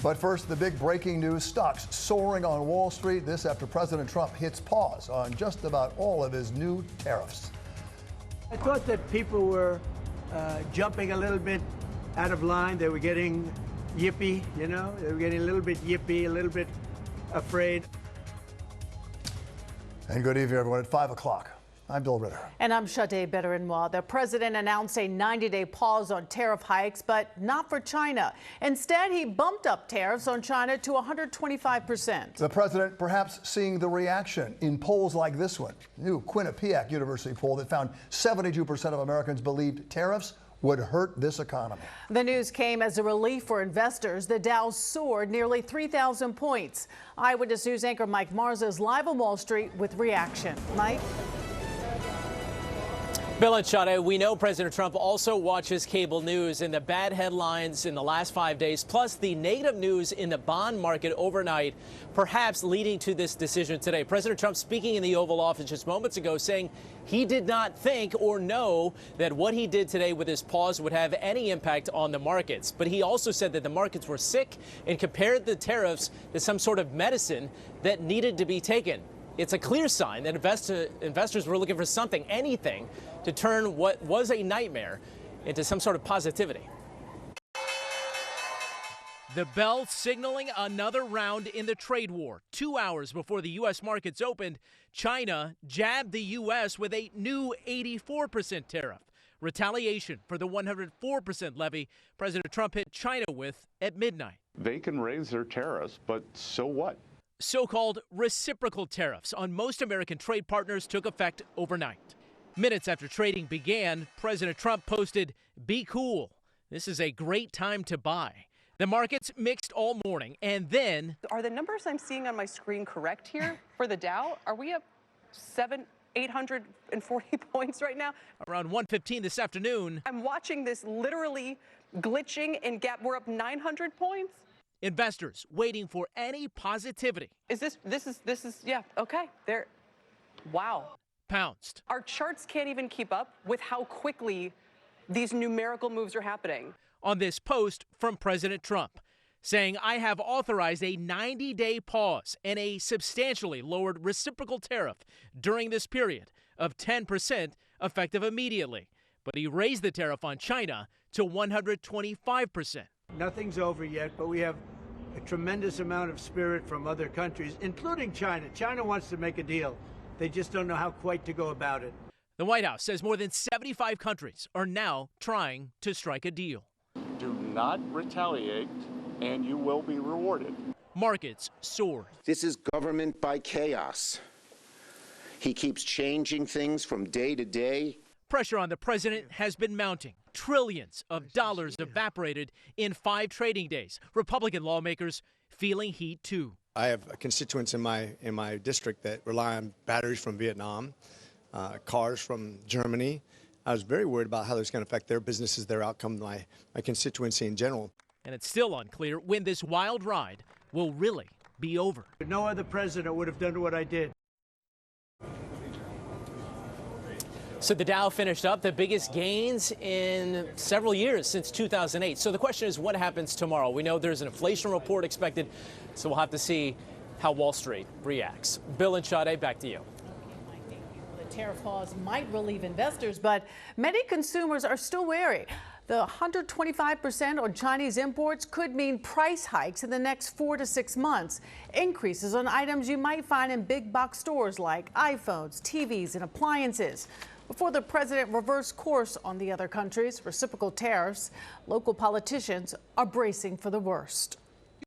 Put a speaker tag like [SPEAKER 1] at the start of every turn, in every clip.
[SPEAKER 1] But first, the big breaking news: stocks soaring on Wall Street. This after President Trump hits pause on just about all of his new tariffs.
[SPEAKER 2] I thought that people were jumping a little bit out of line. They were getting yippy, you know? They were getting a little bit yippy, a little bit afraid.
[SPEAKER 1] And good evening, everyone. At 5 o'clock. I'm Bill Ritter.
[SPEAKER 3] And I'm Sade Bedarinwa. The president announced a 90-day pause on tariff hikes, but not for China. Instead, he bumped up tariffs on China to 125%.
[SPEAKER 1] The president perhaps seeing the reaction in polls like this one. New Quinnipiac University poll that found 72% of Americans believed tariffs would hurt this economy.
[SPEAKER 3] The news came as a relief for investors. The Dow soared nearly 3,000 points. Eyewitness News anchor Mike Marza is live on Wall Street with reaction. Mike?
[SPEAKER 4] Bill and Sade, we know President Trump also watches cable news, and the bad headlines in the last 5 days, plus the negative news in the bond market overnight, perhaps leading to this decision today. President Trump speaking in the Oval Office just moments ago, saying he did not think or know that what he did today with his pause would have any impact on the markets. But he also said that the markets were sick and compared the tariffs to some sort of medicine that needed to be taken. It's a clear sign that investors were looking for something, anything, to turn what was a nightmare into some sort of positivity.
[SPEAKER 5] The bell signaling another round in the trade war. 2 hours before the U.S. markets opened, China jabbed the U.S. with a new 84% tariff. Retaliation for the 104% levy President Trump hit China with at midnight.
[SPEAKER 6] They can raise their tariffs, but so what?
[SPEAKER 5] So-called reciprocal tariffs on most American trade partners took effect overnight. Minutes after trading began, President Trump posted, "Be cool. This is a great time to buy." The markets mixed all morning, and then...
[SPEAKER 7] Are the numbers I'm seeing on my screen correct here for the Dow? Are we up 840 points right now?
[SPEAKER 5] Around 1:15 this afternoon,
[SPEAKER 7] I'm watching this literally glitching in gap. We're up 900 points.
[SPEAKER 5] investors waiting for any positivity.
[SPEAKER 7] This is, yeah, okay. Wow.
[SPEAKER 5] Pounced.
[SPEAKER 7] Our charts can't even keep up with how quickly these numerical moves are happening.
[SPEAKER 5] On this post from President Trump, saying, "I have authorized a 90-day pause and a substantially lowered reciprocal tariff during this period of 10% effective immediately." But he raised the tariff on China to 125%.
[SPEAKER 2] Nothing's over yet, but we have a tremendous amount of spirit from other countries, including China. China wants to make a deal. They just don't know how quite to go about it.
[SPEAKER 5] The White House says more than 75 countries are now trying to strike a deal.
[SPEAKER 6] Do not retaliate, and you will be rewarded.
[SPEAKER 5] Markets soared.
[SPEAKER 8] This is government by chaos. He keeps changing things from day to day.
[SPEAKER 5] Pressure on the president has been mounting. Trillions of dollars evaporated in 5 trading days. Republican lawmakers feeling heat too.
[SPEAKER 9] I have constituents in my district that rely on batteries from Vietnam, cars from Germany. I was very worried about how this is going to affect their businesses, their outcome, my constituency in general.
[SPEAKER 5] And it's still unclear when this wild ride will really be over.
[SPEAKER 2] No other president would have done what I did.
[SPEAKER 4] So the Dow finished up the biggest gains in several years since 2008. So the question is, what happens tomorrow? We know there's an inflation report expected, so we'll have to see how Wall Street reacts. Bill and Sade, back to you.
[SPEAKER 3] The tariff pause might relieve investors, but many consumers are still wary. The 125% on Chinese imports could mean price hikes in the next 4 to 6 months. Increases on items you might find in big box stores like iPhones, TVs, and appliances. Before the president reversed course on the other countries' reciprocal tariffs, local politicians are bracing for the worst.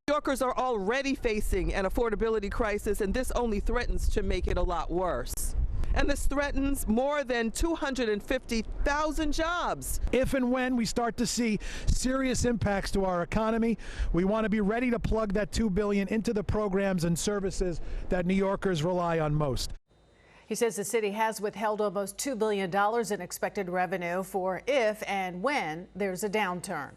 [SPEAKER 10] New Yorkers are already facing an affordability crisis, and this only threatens to make it a lot worse. And this threatens more than 250,000 jobs.
[SPEAKER 11] If and when we start to see serious impacts to our economy, we want to be ready to plug that $2 billion into the programs and services that New Yorkers rely on most.
[SPEAKER 3] He says the city has withheld almost $2 billion in expected revenue for if and when there's a downturn.